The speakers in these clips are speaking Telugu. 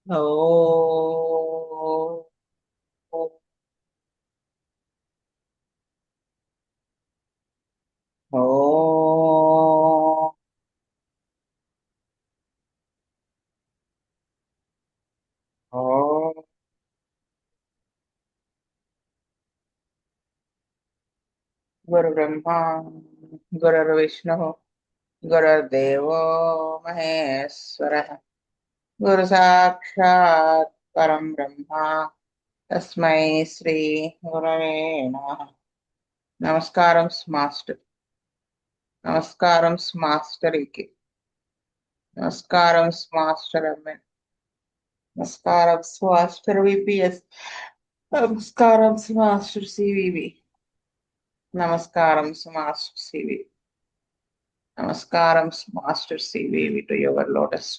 ఓ ఓ ఓ గురు బ్రహ్మ గురుర్విష్ణు గురుర్దేవో మహేశ్వర గురు సాక్షాత్ పరం బ్రహ్మ తస్మై శ్రీ గురవే నమః. నమస్కారం మాస్టర్. నమస్కారం మాస్టర్కి. నమస్కారం మాస్టర్ అమ్మ. నమస్కారం మాస్టర్ విపిఎస్. నమస్కారం మాస్టర్ సివివి. నమస్కారం మాస్టర్ సివి. నమస్కారం master CVV to your lotus.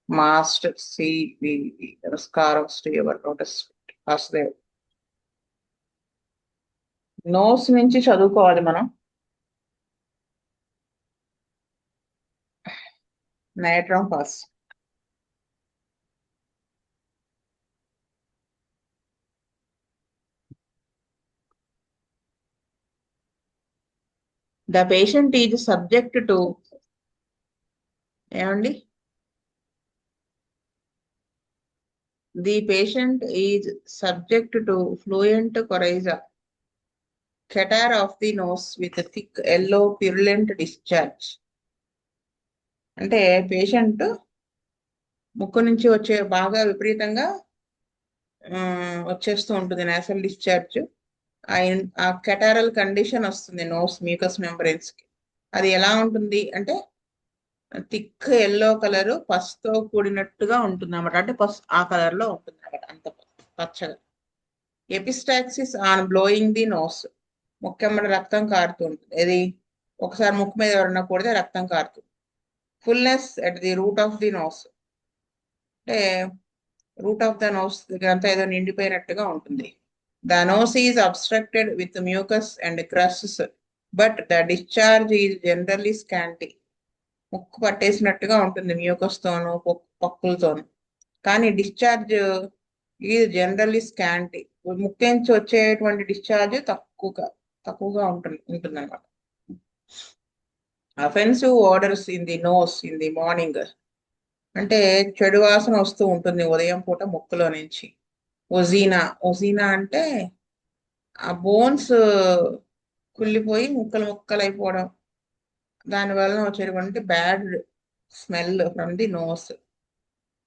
Master CVV నమస్కారం to your lotus. Vasudev. Notes నుంచి చదువుకోవాలి మనం. Natrum phos. The patient is subject to ఏమండి. The patient is subject to fluent coryza catarrh of the nose with thick yellow purulent discharge. అంటే పేషెంట్ ముక్కు నుంచి వచ్చే బాగా విపరీతంగా వచ్చేస్తూ ఉంటుంది నేసల్ డిశ్చార్జ్. ఆ కెటారల్ కండిషన్ వస్తుంది నోస్ మ్యూకస్ మెంబ్రెన్స్ కి. అది ఎలా ఉంటుంది అంటే థిక్ ఎల్లో కలర్ పసుతో కూడినట్టుగా ఉంటుంది అన్నమాట. అంటే పసు ఆ కలర్ లో ఉంటుంది అన్నమాట, అంత పచ్చగా. Epistaxis on blowing the nose. ముక్కెమ్మడి రక్తం కారుతూ ఉంటుంది. ఇది ఒకసారి ముక్కు మీద ఎవరన్నా కొడితే రక్తం కారుతుంది. Fullness at the root of the nose. అంటే రూట్ ఆఫ్ ద నోస్ దగ్గర అంతా ఏదో నిండిపోయినట్టుగా ఉంటుంది. The nose is obstructed with mucus and crusts but the discharge is generally scanty. ముక్కు పట్టేసినట్టుగా ఉంటుంది మ్యూకస్ తోను పక్కులతోను, కానీ డిశ్చార్జ్ ఈజ్ జనరల్లీ స్కాంటీ. ముక్కు నుంచి వచ్చేటువంటి డిశ్చార్జ్ తక్కువగా ఉంటుంది అనమాట. Offensive odours in the nose in the morning. అంటే చెడు వాసన వస్తూ ఉంటుంది ఉదయం పూట ముక్కులో నుంచి. ఒజీనా. ఒజీనా అంటే ఆ బోన్స్ కుళ్ళిపోయి ముక్కలు ముక్కలు అయిపోవడం, దానివల్ల వచ్చేటువంటి bad smell from the nose.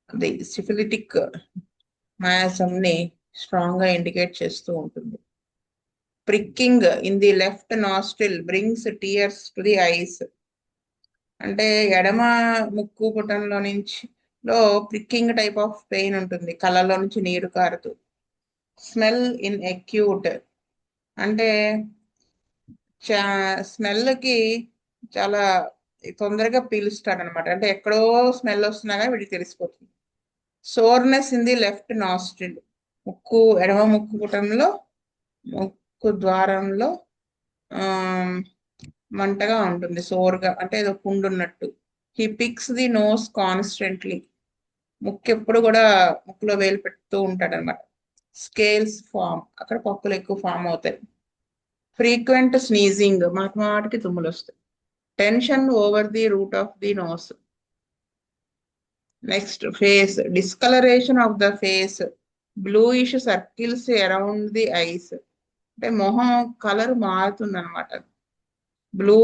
అది సిఫిలిటిక్ మయాసంని స్ట్రాంగ్ గా ఇండికేట్ చేస్తూ ఉంటుంది. Pricking in the left nostril brings tears to the eyes. అంటే ఎడమ ముక్కు పుటంలో నుంచి ప్రిక్కింగ్ టైప్ ఆఫ్ పెయిన్ ఉంటుంది, కళ్ళలో నుంచి నీరు కారుతూ. స్మెల్ ఇన్ అక్యూట్ అంటే స్మెల్ కి చాలా తొందరగా పీలుస్తాడు అనమాట. అంటే ఎక్కడో స్మెల్ వస్తున్నా కానీ వీడికి తెలిసిపోతుంది. Soreness in the left nostril. ఎడమ ముక్కు పుటంలో ముక్కు ద్వారంలో మంటగా ఉంటుంది, సోర్గా, అంటే ఏదో పుండు ఉన్నట్టు. He picks the nose constantly. ముక్కు ఎప్పుడు కూడా ముక్కులో వేలు పెడుతూ ఉంటాడు అనమాట. స్కేల్స్ ఫామ్, అక్కడ పప్పులు ఎక్కువ ఫామ్ అవుతాయి. ఫ్రీక్వెంట్ స్నీజింగ్, మాటికి తుమ్ములు వస్తాయి. Tension over the root of the nose. Next face. Discolouration of the face, bluish circles around the eyes. అంటే మొహం కలర్ మారుతుంది అనమాట. బ్లూ,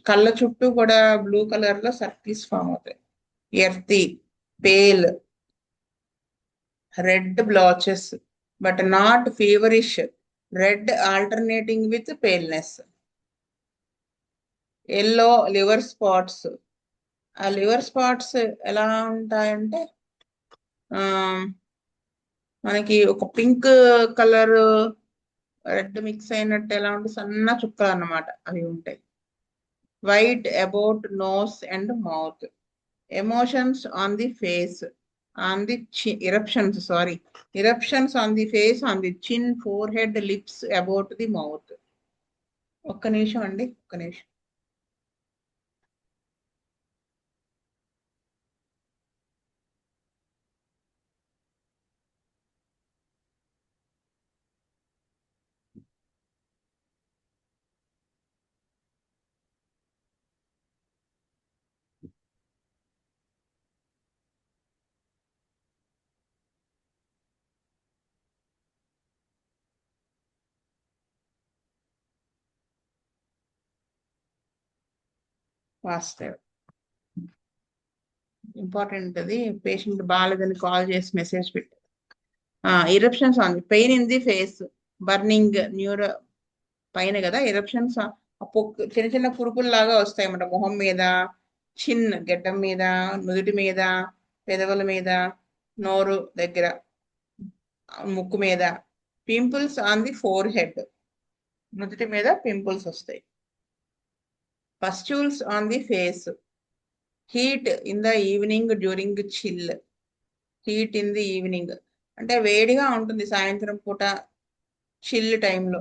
కళ్ళ చుట్టూ కూడా బ్లూ కలర్ లో సర్కిల్స్ ఫామ్ అవుతాయి. Earthy, pale, red blotches but not feverish. Red alternating with paleness. Yellow liver spots. ఆ లివర్ స్పాట్స్ ఎలా ఉంటాయంటే ఆ మనకి ఒక పింక్ కలర్ రెడ్ మిక్స్ అయినట్టు ఎలా ఉంటే సన్న చుక్కలు అన్నమాట అవి ఉంటాయి. White about nose and mouth. Emotions on the face, on the eruptions, sorry, eruptions on the face, on the chin, forehead, lips, about the mouth. ఒక్క నిమిషం అండి, ఒక్క నిమిషం. వాస్తవ్ ఇంపార్టెంట్. అది పేషెంట్ బాగాలేదని కాల్ చేసి మెసేజ్ పెట్టి eruptions on pain in the face, burning neuro పైన కదా ఎరప్షన్స్, చిన్న చిన్న పురుపులు లాగా వస్తాయి అన్నమాట మొహం మీద, చిన్ గెడ్డం మీద, నుదుటి మీద, పెదవుల మీద, నోరు దగ్గర, ముక్కు మీద. Pimples on the four head, నుదుటి మీద పింపుల్స్ వస్తాయి. Pustules on the face, heat in the evening during chill, heat in the evening అంటే వేడిగా ఉంటుంది సాయంత్రం పూట చిల్ టైంలో.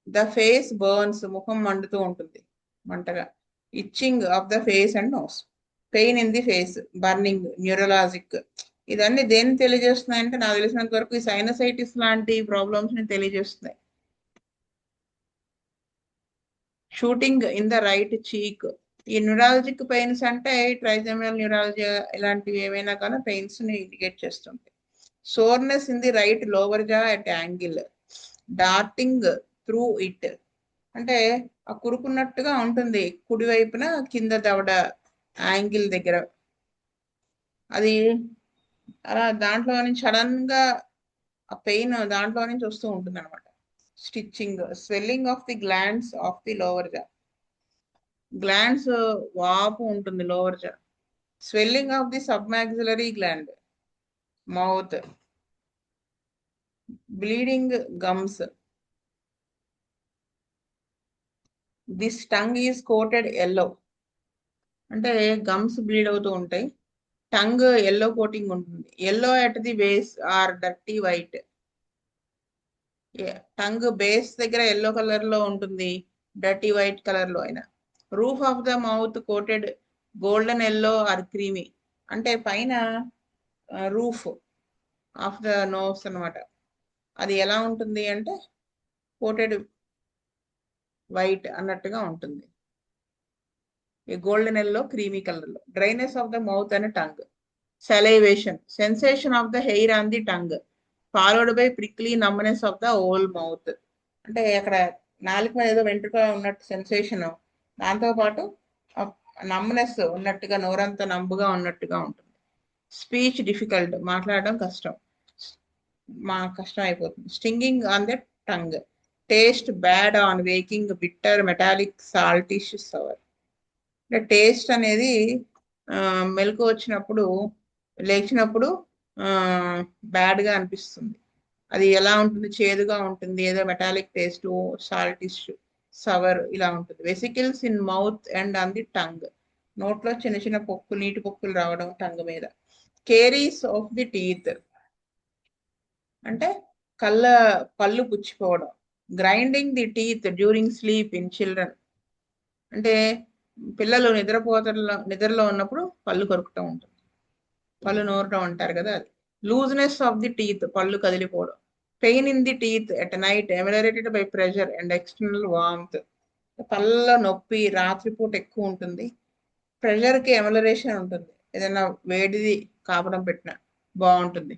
ద ఫేస్ బర్న్స్, ముఖం మండుతూ ఉంటుంది మంటగా. Itching of the face and nose, pain in the face, burning, neurologic. ఇదన్నీ దేన్ని తెలియజేస్తున్నాయంటే నాకు తెలిసినంత వరకు ఈ సైనసైటిస్ లాంటి ప్రాబ్లమ్స్ ని తెలియజేస్తున్నాయి. Shooting in the right cheek, ఈ న్యూరాలజిక్ పెయిన్స్ అంటే ట్రైజెమినల్ న్యూరాలజీ ఇలాంటివి ఏమైనా కానీ పెయిన్స్ ని ఇండికేట్ చేస్తుంటాయి. Soreness in the right lower jaw at angle, darting through it అంటే ఆ కురుకున్నట్టుగా ఉంటుంది కుడి వైపున కింద దవడ యాంగిల్ దగ్గర. అది అలా దాంట్లో నుంచి సడన్ గా ఆ పెయిన్ దాంట్లో నుంచి వస్తూ ఉంటుంది అనమాట. Stitching, swelling of the glands of the lower jaw, glands వాపు ఉంటుంది lower jaw. Swelling of the submaxillary gland, mouth, bleeding gums. This tongue is coated yellow అంటే గమ్స్ బ్లీడ్ అవుతూ ఉంటాయి. టంగ్ ఎల్లో కోటింగ్ ఉంటుంది. Yellow at the base or dirty white, tongue base దగ్గర ఎల్లో కలర్ లో ఉంటుంది, డర్టీ వైట్ కలర్ లో అయినా. Roof of the mouth coated golden yellow or creamy అంటే పైన రూఫ్ ఆఫ్ ద నోస్ అనమాట. అది ఎలా ఉంటుంది అంటే కోటెడ్ వైట్ అన్నట్టుగా ఉంటుంది, గోల్డెన్ ఎల్లో క్రీమీ కలర్ లో. Dryness of the mouth and tongue, salivation, sensation of the hair on the tongue, followed by prickly numbness of the whole mouth. అంటే అక్కడ నాలుక మీద ఏదో వెంట్రుక ఉన్నట్టు సెన్సేషన్, దాంతో పాటు నమ్నెస్ ఉన్నట్టుగా, నోరంతా నంబుగా ఉన్నట్టుగా ఉంటుంది. స్పీచ్ డిఫికల్ట్, మాట్లాడడం కష్టం, కష్టం అయిపోతుంది. Stinging on the tongue, taste bad on waking, bitter, metallic, saltish, sour. అంటే టేస్ట్ అనేది మెలకు వచ్చినప్పుడు, లేచినప్పుడు బ్యాడ్గా అనిపిస్తుంది. అది ఎలా ఉంటుంది, చేదుగా ఉంటుంది, ఏదో మెటాలిక్ టేస్ట్, సాల్టిష్, సవర్ ఇలా ఉంటుంది. Vesicles in mouth and on the tongue, నోట్లో చిన్న చిన్న పొక్కులు, నీటి పొక్కులు రావడం టంగ్ మీద. కేరీస్ ఆఫ్ ది టీత్ అంటే పళ్ళు పుచ్చిపోవడం. Grinding the teeth during sleep in children అంటే పిల్లలు నిద్రలో ఉన్నప్పుడు పళ్ళు కొరుకుతూ ఉంటుంది, పళ్ళు నూరటం అంటారు కదా అది. లూజ్నెస్ ఆఫ్ ది టీత్, పళ్ళు కదిలిపోవడం. Pain in the teeth at night ameliorated by pressure and external warmth, పళ్ళ నొప్పి రాత్రిపూట ఎక్కువ ఉంటుంది, ప్రెషర్కి ఎమిలరేషన్ ఉంటుంది, ఏదైనా వేడిది కాపడం పెట్టిన బాగుంటుంది.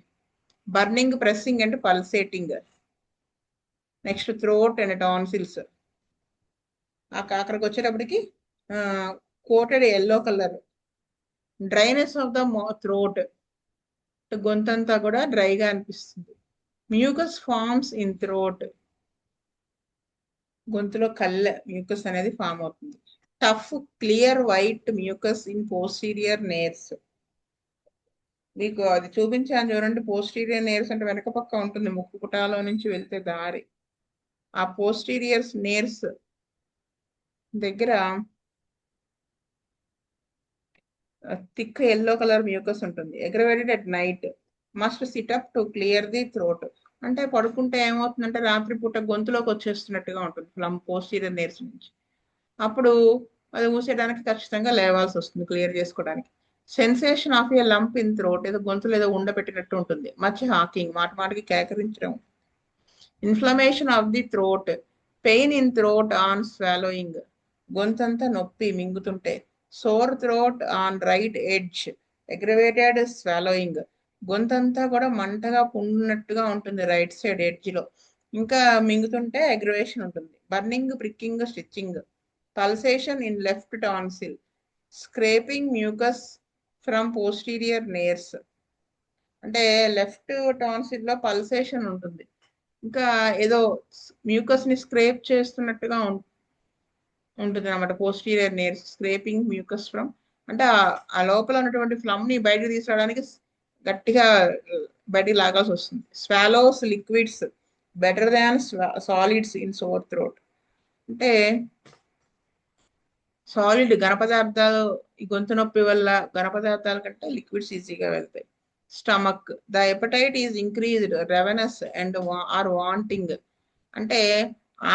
బర్నింగ్, ప్రెస్సింగ్ అంటే pulsating. Next throat and tonsils, అక్కడికి వచ్చేటప్పటికి coated yellow colour. Dryness of the throat, గొంతంతా కూడా డ్రైగా అనిపిస్తుంది. మ్యూకస్ ఫార్మ్స్ ఇన్ థ్రోట్, గొంతులో మ్యూకస్ అనేది ఫామ్ అవుతుంది. Tough clear white mucus in posterior nares, మీకు అది చూపించాను చూడండి. పోస్టీరియర్ నేర్స్ అంటే వెనక పక్క ఉంటుంది, ముక్కు పుటాలో నుంచి వెళ్తే దారి. ఆ పోస్టీరియర్ నేర్స్ దగ్గర థిక్ ఎల్లో కలర్ మ్యూకస్ ఉంటుంది. Aggravated at night, must SIT up to clear the throat అంటే పడుకుంటే ఏమవుతుందంటే రాత్రిపూట గొంతులోకి వచ్చేస్తున్నట్టుగా ఉంటుంది ఫ్లమ్ పోస్టీరియర్ నేర్స్ నుంచి. అప్పుడు అది మూసేయడానికి ఖచ్చితంగా లేవాల్సి వస్తుంది క్లియర్ చేసుకోవడానికి. Sensation of a lump in throat, ఏదో గొంతులో ఏదో ఉండబెట్టినట్టు ఉంటుంది. మచ్ హాకింగ్, మాటికి కేకరించడం. Inflammation of the throat, pain in throat on swallowing, గొంతంతా నొప్పి మింగుతుంటే. Sore throat on right edge, aggravated swallowing, గొంతంతా కూడా మంటగా పుండినట్టుగా ఉంటుంది రైట్ సైడ్ ఎడ్జ్ లో. ఇంకా మింగుతుంటే అగ్రవేషన్ ఉంటుంది. Burning, pricking, stitching, pulsation in left tonsil, scraping mucus from posterior nares. అంటే లెఫ్ట్ టాన్సిల్ లో పల్సేషన్ ఉంటుంది. ఇంకా ఏదో మ్యూకస్ ని స్క్రేప్ చేస్తున్నట్టుగా ఉంటుంది అనమాట. పోస్టీరియర్ నేర్స్, స్క్రేపింగ్ మ్యూకస్ ఫ్రమ్, అంటే ఆ లోపల ఉన్నటువంటి ఫ్లమ్ ని బయటకు తీసుకురావడానికి గట్టిగా బయటికి లాగాల్సి వస్తుంది. Swallows liquids better than solids in sore throat. అంటే సాలిడ్ ఘన పదార్థాలు ఈ గొంతు నొప్పి వల్ల ఘన పదార్థాల కంటే లిక్విడ్స్ ఈజీగా వెళ్తాయి. Stomach, the appetite is increased, ravenous and or wanting. అంటే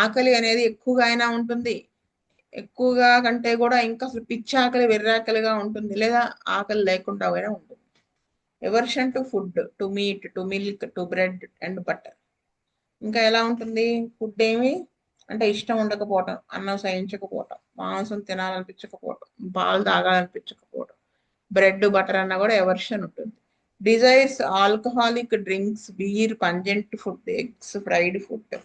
ఆకలి అనేది ఎక్కువగా అయినా ఉంటుంది, ఎక్కువగా కంటే కూడా ఇంకా అసలు పిచ్చి ఆకలి, వెర్రాకలిగా ఉంటుంది, లేదా ఆకలి లేకుండా అయినా ఉంటుంది. Aversion to food, to meet, to milk, to bread and butter. ఇంకా ఎలా ఉంటుంది? ఫుడ్ ఏమి అంటే ఇష్టం ఉండకపోవటం, అన్నం సహించకపోవటం, మాంసం తినాలనిపించకపోవటం, పాలు తాగాలనిపించకపోవటం, బ్రెడ్ బటర్ అన్న కూడా ఎవర్షన్ ఉంటుంది. Desires alcoholic drinks, beer, pungent food, eggs, fried food,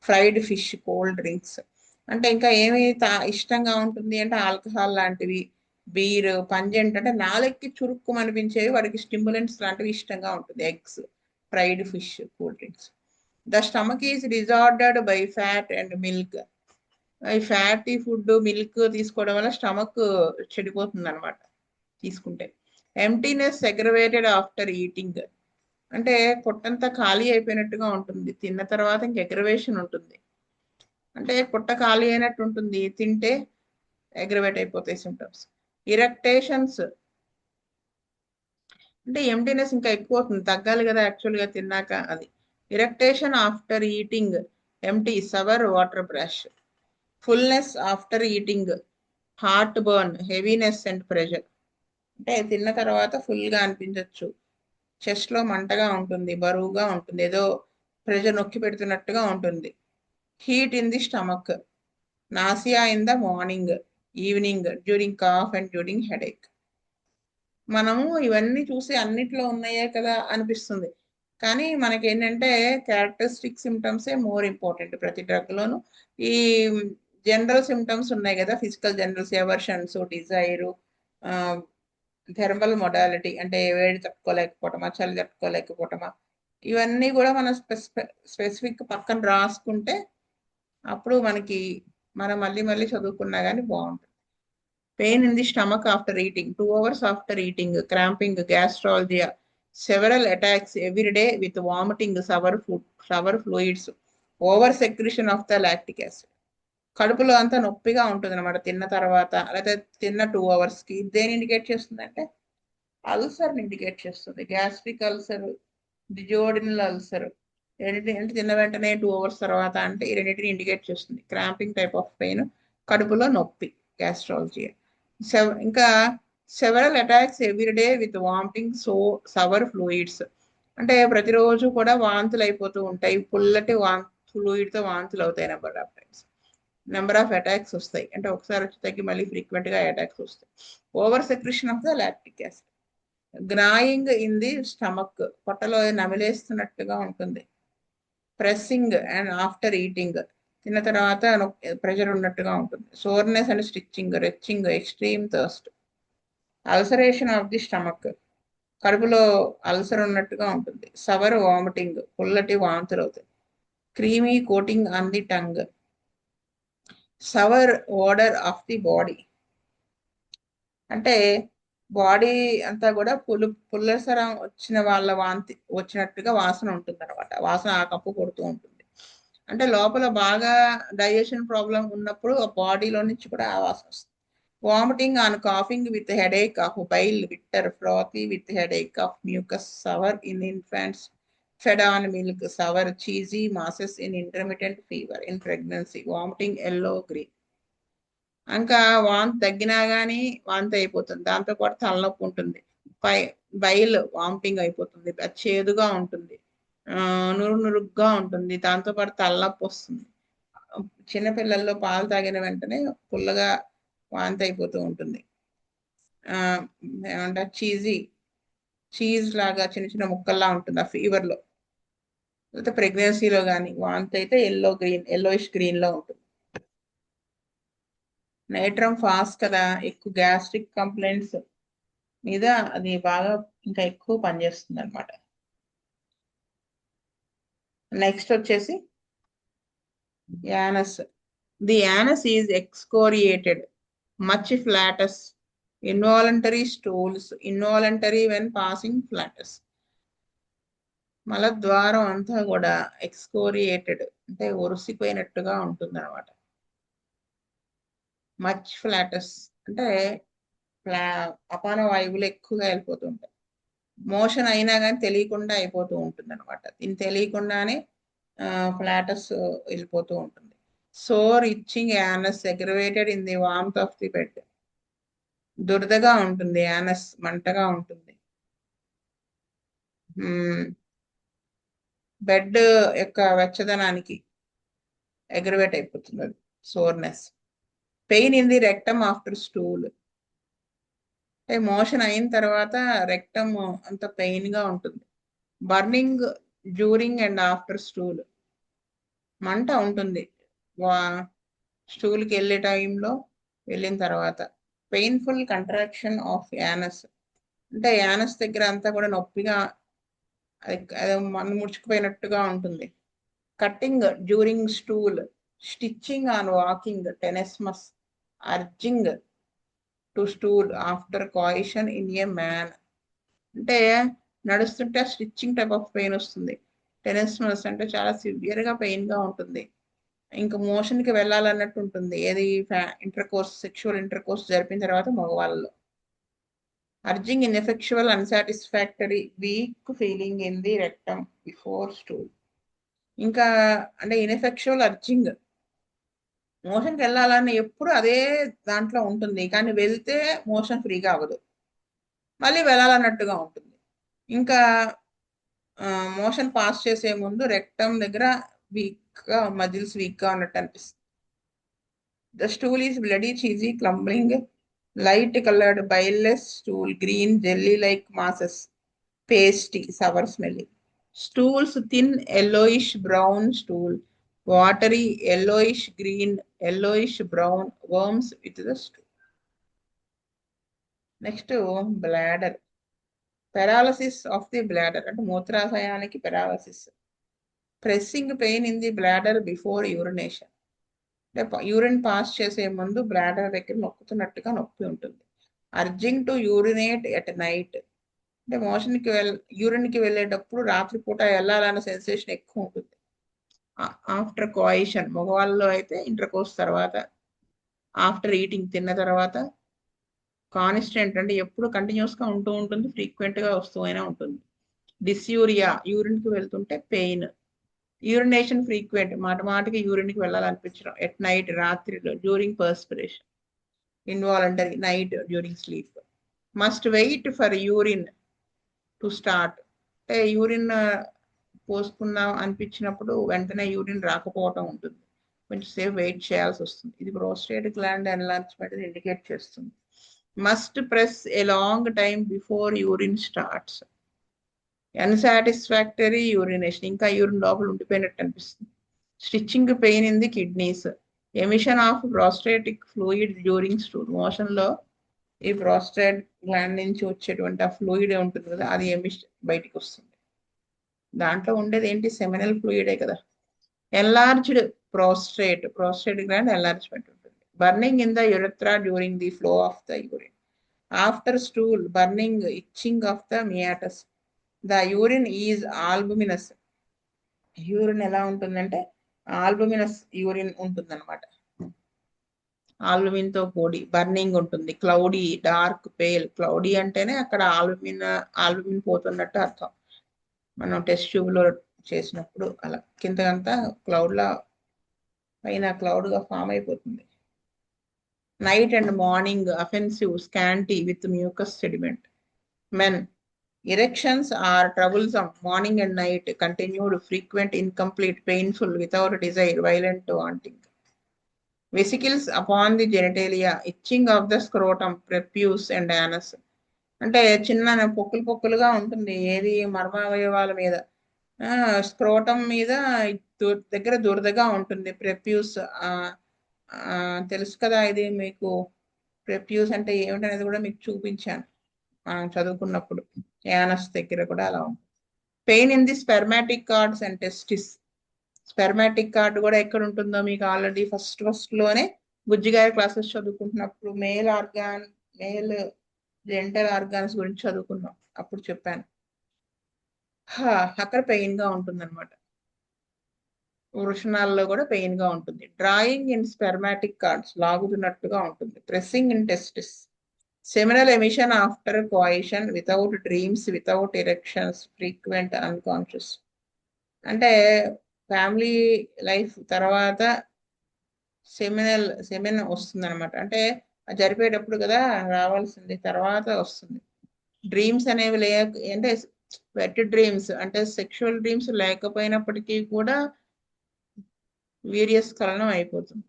fried fish, cold drinks. అంటే ఇంకా ఏమి ఇష్టంగా ఉంటుంది అంటే ఆల్కహాల్ లాంటివి, బీర్, పంజెంట్ అంటే నాలుగుకి చురుక్కు అనిపించేవి, వాడికి స్టిమ్యులెంట్స్ లాంటివి ఇష్టంగా ఉంటుంది. Eggs, fried fish, cool drinks. The stomach is disordered by fat and milk. ఈ ఫ్యాటీ ఫుడ్, మిల్క్ తీసుకోవడం వల్ల స్టమక్ చెడిపోతుంది అనమాట తీసుకుంటే. Emptiness aggravated after eating. అంటే పొట్టంతా ఖాళీ అయిపోయినట్టుగా ఉంటుంది, తిన్న తర్వాత ఇంక అగ్రవేషన్ ఉంటుంది. అంటే పొట్ట ఖాళీ అయినట్టు ఉంటుంది, తింటే అగ్రవేట్ అయిపోతాయి సిమ్టమ్స్. ఇరక్టేషన్స్, అంటే ఎంటీనెస్ ఇంకా ఎక్కువ అవుతుంది, తగ్గాలి కదా యాక్చువల్గా తిన్నాక అది. Eructation after eating, empty, sour, water brash. Fullness after eating, heart burn, heaviness and pressure. అంటే తిన్న తర్వాత ఫుల్గా అనిపించవచ్చు, చెస్ట్లో మంటగా ఉంటుంది, బరువుగా ఉంటుంది, ఏదో ప్రెషర్ నొక్కి పెడుతున్నట్టుగా ఉంటుంది. Heat in the stomach, nausea in the morning, evening, during cough and during headache. మనము ఇవన్నీ చూసి అన్నిట్లో ఉన్నాయే కదా అనిపిస్తుంది, కానీ మనకి ఏంటంటే క్యారెక్టరిస్టిక్ సిమ్టమ్సే మోర్ ఇంపార్టెంట్ ప్రతి డ్రగ్లోను. ఈ జనరల్ సిమ్టమ్స్ ఉన్నాయి కదా, physical generals, aversions, desire, thermal modality అంటే వేడి తట్టుకోలేకపోవటమా, చలి తట్టుకోలేకపోవటమా, ఇవన్నీ కూడా మనం స్పెసిఫిక్ పక్కన రాసుకుంటే అప్పుడు మనం మళ్ళీ మళ్ళీ చదువుకున్నా కానీ బాగుంటుంది. Pain in the stomach after eating, 2 hours after eating, cramping, gastralgia, several attacks every day with vomiting, sour fluids, over secretion of the lactic acid. కడుపులో అంతా నొప్పిగా ఉంటుంది అనమాట తిన్న తర్వాత, లేదా తిన్న 2 hours కి. దేని ఇండికేట్ చేస్తుందంటే అల్సర్ని ఇండికేట్ చేస్తుంది. గ్యాస్ట్రిక్ అల్సర్, డిజోడినల్ అల్సర్, రెండింటి అంటే తిన్న వెంటనే 2 hours తర్వాత అంటే ఈ రెండింటిని ఇండికేట్ చేస్తుంది. క్రాంపింగ్ టైప్ ఆఫ్ పెయిన్, కడుపులో నొప్పి, గ్యాస్ట్రాలజీ. ఇంకా several attacks everyday with vomiting, sour fluids. అంటే ప్రతిరోజు కూడా వాంతులు అయిపోతూ ఉంటాయి, పుల్లటి ఫ్లూయిడ్తో వాంతులు అవుతాయి నెంబర్ ఆఫ్ అటాక్స్ వస్తాయి. అంటే ఒకసారి వచ్చి తగ్గి మళ్ళీ ఫ్రీక్వెంట్గా అటాక్స్ వస్తాయి. Over secretion of the lactic acid, gnawing in the stomach, పొట్టలో నమిలేస్తున్నట్టుగా ఉంటుంది. ప్రెస్సింగ్ అండ్ ఆఫ్టర్ ఈటింగ్, తిన్న తర్వాత ప్రెషర్ ఉన్నట్టుగా ఉంటుంది. Soreness and stitching, retching, extreme thirst. Ulceration of the stomach, కడుపులో అల్సర్ ఉన్నట్టుగా ఉంటుంది. సవర్, వామిటింగ్, పుల్లటి వాంతులు అవుతాయి. Creamy coating on the tongue, sour odour of the body. అంటే బాడీ అంతా కూడా పుల్లసరం వచ్చిన వాళ్ళ వాంతి వచ్చినట్టుగా వాసన ఉంటుంది అనమాట, వాసన ఆ కప్పు కొడుతూ ఉంటుంది. అంటే లోపల బాగా డైజెషన్ ప్రాబ్లం ఉన్నప్పుడు ఆ బాడీలో నుంచి కూడా ఆ వాసన వస్తుంది. Vomiting on coughing with headache of bile, bitter, frothy with headache of mucus, sour in infants, fed on milk, sour, cheesy masses in intermittent fever, in pregnancy, vomiting yellow green. ఇంకా వాంతి తగ్గినా కానీ వాంతి అయిపోతుంది, దాంతోపాటు తలనొప్పి ఉంటుంది, బైల్ వామిటింగ్ అయిపోతుంది, అది చేదుగా ఉంటుంది, నురుగ్గా ఉంటుంది, దాంతోపాటు తలనొప్పి వస్తుంది. చిన్నపిల్లల్లో పాలు తాగిన వెంటనే పుల్లగా వాంతి అయిపోతూ ఉంటుంది. ఏమంటారు, చీజ్ లాగా చిన్న చిన్న ముక్కల్లా ఉంటుంది ఆ ఫీవర్లో. లేకపోతే ప్రెగ్నెన్సీలో కానీ వాంతి అయితే ఎల్లోయిష్ గ్రీన్లో ఉంటుంది. నైట్రమ్ ఫాస్ట్ కదా, ఎక్కువ గ్యాస్ట్రిక్ కంప్లైంట్స్ మీద అది బాగా ఇంకా ఎక్కువ పనిచేస్తుంది అనమాట. నెక్స్ట్ వచ్చేసి anus. The anus is excoriated much flatus involuntary stools involuntary when passing flatus. మలద్వారం అంతా కూడా ఎక్స్కోరియేటెడ్ అంటే ఒరిసిపోయినట్టుగా ఉంటుంది అనమాట. మచ్ ఫ్లాటస్ అంటే అపాన వాయువులు ఎక్కువగా వెళ్ళిపోతూ ఉంటాయి. మోషన్ అయినా కానీ తెలియకుండా అయిపోతూ ఉంటుంది అనమాట. దీన్ని తెలియకుండానే ఫ్లాటస్ వెళ్ళిపోతూ ఉంటుంది. Sore itching anus aggravated in the warmth of the bed. దురదగా ఉంటుంది, యానస్ మంటగా ఉంటుంది. బెడ్ యొక్క వెచ్చదనానికి అగ్రవేట్ అయిపోతుంది అది soreness. Pain in the rectum after stool. అంటే మోషన్ అయిన తర్వాత రెక్టమ్ అంత పెయిన్ గా ఉంటుంది. Burning during and after stool. మంట ఉంటుంది స్టూల్కి వెళ్ళే టైంలో, వెళ్ళిన తర్వాత. Painful contraction of anus. అంటే యానస్ దగ్గర అంతా కూడా నొప్పిగా అది మన ముడుచుకుపోయినట్టుగా ఉంటుంది. Cutting during stool. Stitching on walking tenesmus. Urging to stool after coition in a man. అంటే నడుస్తుంటే స్టిచ్చింగ్ టైప్ ఆఫ్ పెయిన్ వస్తుంది. టెనెస్మస్ అంటే చాలా సివియర్గా పెయిన్గా ఉంటుంది. ఇంకా మోషన్కి వెళ్ళాలన్నట్టు ఉంటుంది. ఏది సెక్షువల్ ఇంటర్కోర్స్ జరిపిన తర్వాత మగవాళ్ళలో. Urging ineffectual unsatisfactory weak feeling in the rectum before stool. ఇంకా అంటే ఇన్ఎఫెక్చువల్ అర్జింగ్, మోషన్కి వెళ్ళాలని ఎప్పుడు అదే దాంట్లో ఉంటుంది, కానీ వెళ్తే మోషన్ ఫ్రీగా అవ్వదు, మళ్ళీ వెళ్ళాలన్నట్టుగా ఉంటుంది. ఇంకా మోషన్ పాస్ చేసే ముందు రెక్టమ్ దగ్గర వీక్గా మజిల్స్ వీక్గా ఉన్నట్టు అనిపిస్తుంది. The stool is bloody cheesy crumbling light colored bileless stool, green jelly like masses, pasty, sour smelling. Stools thin yellowish brown stool, watery yellowish green, yellowish brown, worms with the stool. Next bladder. Paralysis of the bladder అంటే మూత్రాశయానికి paralysis. Pressing pain in the bladder before urination. అంటే యూరిన్ పాస్ చేసే ముందు బ్లాడర్ దగ్గర నొక్కుతున్నట్టుగా నొప్పి ఉంటుంది. Urging to urinate at night. అంటే మోషన్కి యూరిన్కి వెళ్ళేటప్పుడు రాత్రిపూట వెళ్ళాలన్న సెన్సేషన్ ఎక్కువ ఉంటుంది. ఆఫ్టర్ కాయిషన్ మగవాళ్ళలో అయితే ఇంటర్కోర్స్ తర్వాత, ఆఫ్టర్ ఈటింగ్ తిన్న తర్వాత, కాన్స్టెంట్ అంటే ఎప్పుడు కంటిన్యూస్గా ఉంటూ ఉంటుంది, ఫ్రీక్వెంట్గా వస్తూ అయినా ఉంటుంది. డిస్యూరియా యూరిన్కి వెళ్తుంటే పెయిన్. యూరినేషన్ ఫ్రీక్వెంట్ మాటికి యూరిన్కి వెళ్ళాలనిపించడం. ఎట్ నైట్ రాత్రిలో, during perspiration. Involuntary night during sleep. Must wait for urine to start. అంటే యూరిన్ పోసుకుందాం అనిపించినప్పుడు వెంటనే యూరిన్ రాకపోవటం ఉంటుంది, కొంచెం సేపు వెయిట్ చేయాల్సి వస్తుంది. ఇది ప్రోస్టేట్ గ్లాండ్ ఎన్లార్జ్మెంట్ ఇండికేట్ చేస్తుంది. Must press a long time before urine starts. Unsatisfactory urination, ఇంకా యూరిన్ లోపల ఉండిపోయినట్టు అనిపిస్తుంది. Stitching pain in the kidneys. Emission of prostatic fluid during stool. మోషన్లో ఈ ప్రోస్టేట్ గ్లాండ్ నుంచి వచ్చేటువంటి ఆ ఫ్లూయిడ్ ఉంటుంది కదా, అది బయటికి వస్తుంది. దాంట్లో ఉండేది ఏంటి, సెమినల్ ఫ్లూయిడే కదా. ఎన్లార్జ్డ్ ప్రోస్టేట్ గ్లాండ్ ఎన్లార్జ్మెంట్ ఉంటుంది. Burning in the urethra during the flow of the urine. After stool burning, itching of the meatus. The urine is albuminous. Urine ఎలా ఉంటుందంటే ఆల్బుమినస్ యూరిన్ ఉంటుంది అనమాట. ఆల్బుమిన్ తో కూడి బర్నింగ్ ఉంటుంది. Cloudy, dark, pale. క్లౌడీ అంటేనే అక్కడ ఆల్బుమిన్ పోతున్నట్టు అర్థం. మనం టెస్ట్ ట్యూబ్ లో చేసినప్పుడు అలా కిందకంతా క్లౌడ్ లా, పైన క్లౌడ్ గా ఫామ్ అయిపోతుంది. Night and morning offensive, scanty with mucus sediment. Men erections are troublesome, morning and night, continued, frequent, incomplete, painful, without desire, violent wanting. Vesicles upon the genitalia, itching of the scrotum, prepuce and anus. అంటే చిన్న పొక్కులుగా ఉంటుంది ఏది మర్మావయవాల మీద, స్క్రోటం మీద దగ్గర దురదగా ఉంటుంది. ప్రెప్యూస్ తెలుసు కదా, ఇది మీకు ప్రెప్యూస్ అంటే ఏమిటనేది కూడా మీకు చూపించాను చదువుకున్నప్పుడు. యానస్ దగ్గర కూడా అలా ఉంటుంది. Pain in the spermatic cards and testis. Spermatic card కూడా ఎక్కడ ఉంటుందో మీకు ఆల్రెడీ ఫస్ట్ లోనే బుజ్జిగారి క్లాసెస్ చదువుకుంటున్నప్పుడు మేల్ జెంటల్ ఆర్గాన్స్ గురించి చదువుకున్నాం, అప్పుడు చెప్పాను. అక్కడ పెయిన్ గా ఉంటుంది అనమాట. వృషణాల్లో కూడా పెయిన్ గా ఉంటుంది. డ్రాయింగ్ ఇన్ స్పెర్మాటిక్ కార్డ్స్, లాగుతున్నట్టుగా ఉంటుంది. Pressing in testis. Seminal emission after కోయిషన్, without dreams, without erections, frequent unconscious. అంటే ఫ్యామిలీ లైఫ్ తర్వాత సెమెన్ వస్తుంది అనమాట. అంటే జరిపేటప్పుడు కదా రావాల్సింది, తర్వాత వస్తుంది. డ్రీమ్స్ అనేవి అంటే వెట్ డ్రీమ్స్ అంటే సెక్షువల్ డ్రీమ్స్ లేకపోయినప్పటికీ కూడా వీర్యస్ఖలనం అయిపోతుంది.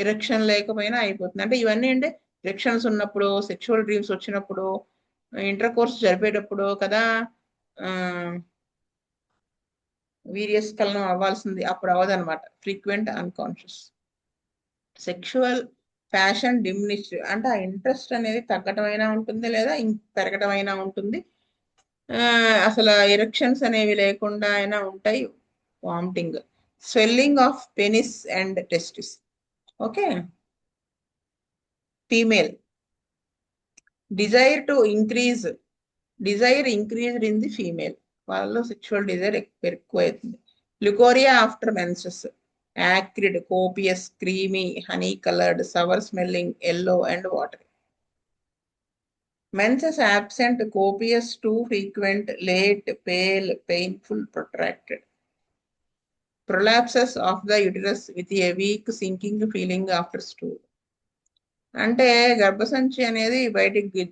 ఎరెక్షన్ లేకపోయినా అయిపోతుంది. అంటే ఇవన్నీ అంటే ఎరెక్షన్స్ ఉన్నప్పుడు, సెక్షువల్ డ్రీమ్స్ వచ్చినప్పుడు, ఇంటర్ కోర్స్ జరిపేటప్పుడు కదా వీర్యస్ఖలనం అవ్వాల్సింది, అప్పుడు అవ్వదన్నమాట. Frequent unconscious. Sexual passion diminish అంటే ఆ ఇంట్రెస్ట్ అనేది తగ్గటం అయినా ఉంటుంది, లేదా పెరగటం అయినా ఉంటుంది. అసలు ఎరెక్షన్స్ అనేవి లేకుండా అయినా ఉంటాయి. Vomiting. Swelling of penis and testis. Okay. Female desire to increase, desire increased in the female. వాళ్ళలో సెక్షువల్ డిజైర్ ఎక్కువ అవుతుంది. Leucorrhoea after menses. Acrid, copious, creamy, honey coloured, sour smelling, yellow and water. Menses absent, copious, too frequent, late, pale, painful, protracted. Prolapses of the uterus with a weak sinking feeling after stool. అంటే గర్భసంచి అనేది బయటికి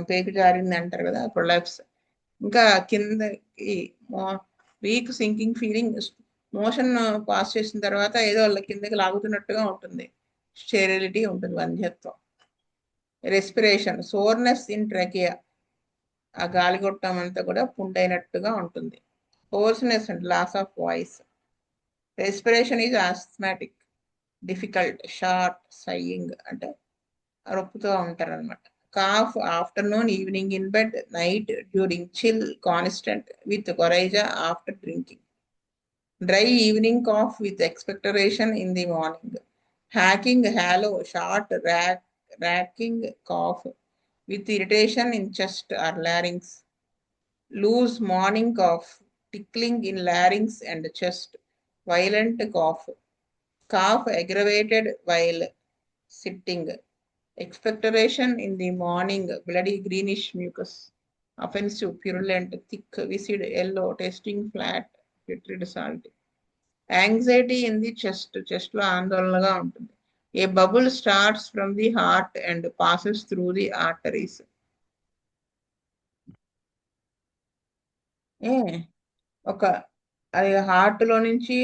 పేకి జారింది అంటారు కదా, ప్రొలాప్స్. ఇంకా కిందకి weak sinking feeling, motion pass చేసిన తర్వాత ఏదో కిందకి లాగుతున్నట్టుగా ఉంటుంది. స్టెరిలిటీ ఉంటుంది, వంధ్యత్వం. రెస్పిరేషన్, సోర్నెస్ ఇన్ ట్రకియా, ఆ గాలిగొట్టం అంతా కూడా పుండైనట్టుగా ఉంటుంది. Hoarseness and loss of voice. Respiration is asthmatic, difficult, short, sighing అంటే రొప్పుతూ ఉంటారు అనమాట. Cough afternoon, evening in bed, night, during chill, constant, with coryza after drinking. Dry evening cough with expectoration in the morning. Hacking, hollow, short, racking cough with irritation in chest or larynx. Loose morning cough, tickling in larynx and chest, violent cough. Cough aggravated while sitting. Expectoration in the morning, bloody greenish mucus. Offensive, purulent, thick, viscid, yellow, tasting flat, putrid, salty. Anxiety in the chest, chest lo ఆందోళనగా ఉంటుంది. A bubble starts from the heart and passes through the arteries. ఒక అది హార్ట్ లో నుంచి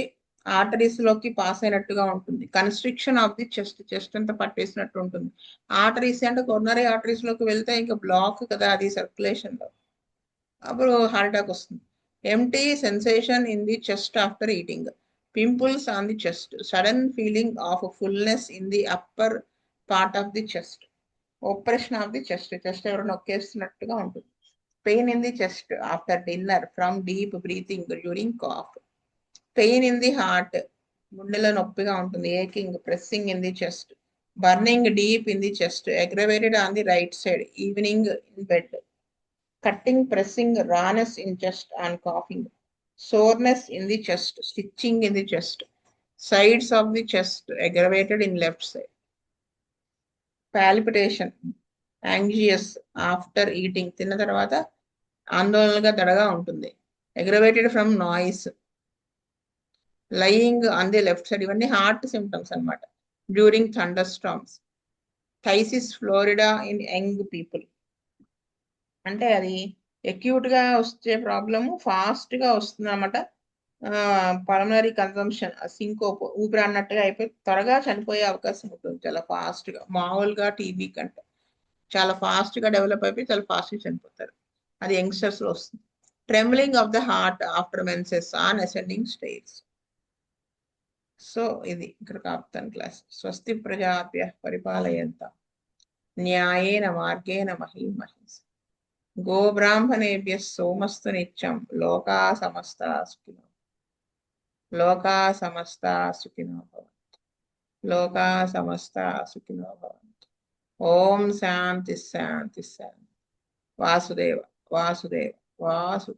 ఆర్టరీస్ లోకి పాస్ అయినట్టుగా ఉంటుంది. Constriction of the chest, chest అంతా పట్టేసినట్టు ఉంటుంది. ఆర్టరీస్ అంటే కొరనరీ ఆర్టరీస్ లోకి వెళ్తే ఇంకా బ్లాక్ కదా అది సర్క్యులేషన్ లో, అప్పుడు హార్ట్ అటాక్ వస్తుంది. Empty sensation in the chest after eating. Pimples on the chest. Sudden feeling of fullness in the upper part of the chest. Oppression of the chest, chest ఎవరు నొక్కేస్తున్నట్టుగా ఉంటుంది. Pain in the chest after dinner from deep breathing during cough. Pain in the heart, గుండెలో నొప్పిగా ఉంటుంది. Aching, pressing in the chest. Burning deep in the chest, aggravated on the right side, evening in bed. Cutting, pressing, rawness in chest on coughing. Soreness in the chest, stitching in the chest. Sides of the chest, aggravated in left side. Palpitation, anxious after eating, తిన్న తర్వాత ఆందోళనగా దడగా ఉంటుంది. Aggravated from noise. Lying on the left side, ఇవన్నీ హార్ట్ సిమ్టమ్స్ అనమాట. During thunder storms. Phthisis florida in young people, అంటే అది అక్యూట్ గా వచ్చే ప్రాబ్లము, ఫాస్ట్ గా వస్తుంది అనమాట. పల్మనరీ కన్సంప్షన్, సింకోప్, ఊపిరి అన్నట్టుగా అయిపోయి త్వరగా చనిపోయే అవకాశం ఉంటుంది. చాలా ఫాస్ట్ గా, మామూలుగా టీబీ కంటే చాలా ఫాస్ట్ గా డెవలప్ అయిపోయి చాలా ఫాస్ట్ గా చనిపోతారు. అది యంగ్స్టర్స్ లో వస్తుంది. Trembling of the heart after menses on ascending stage. So ఇది ఇక్కడ కాప్తాన్ క్లాస్. స్వస్తి ప్రజాభ్య పరిపాలయంత న్యాయేన మార్గేణ మహీం మహీస్. గోబ్రాహ్మణేభ్య సోమస్తు నిత్యం. లోకా సమస్త సుఖినో. లోకా సమస్త సుఖినో భవంతు. లోకా సమస్త సుఖినో భవంతు. ఓం శాంతి శాంతి శాంతి. వాసుదేవ వాసుదేవ వాసుదేవ.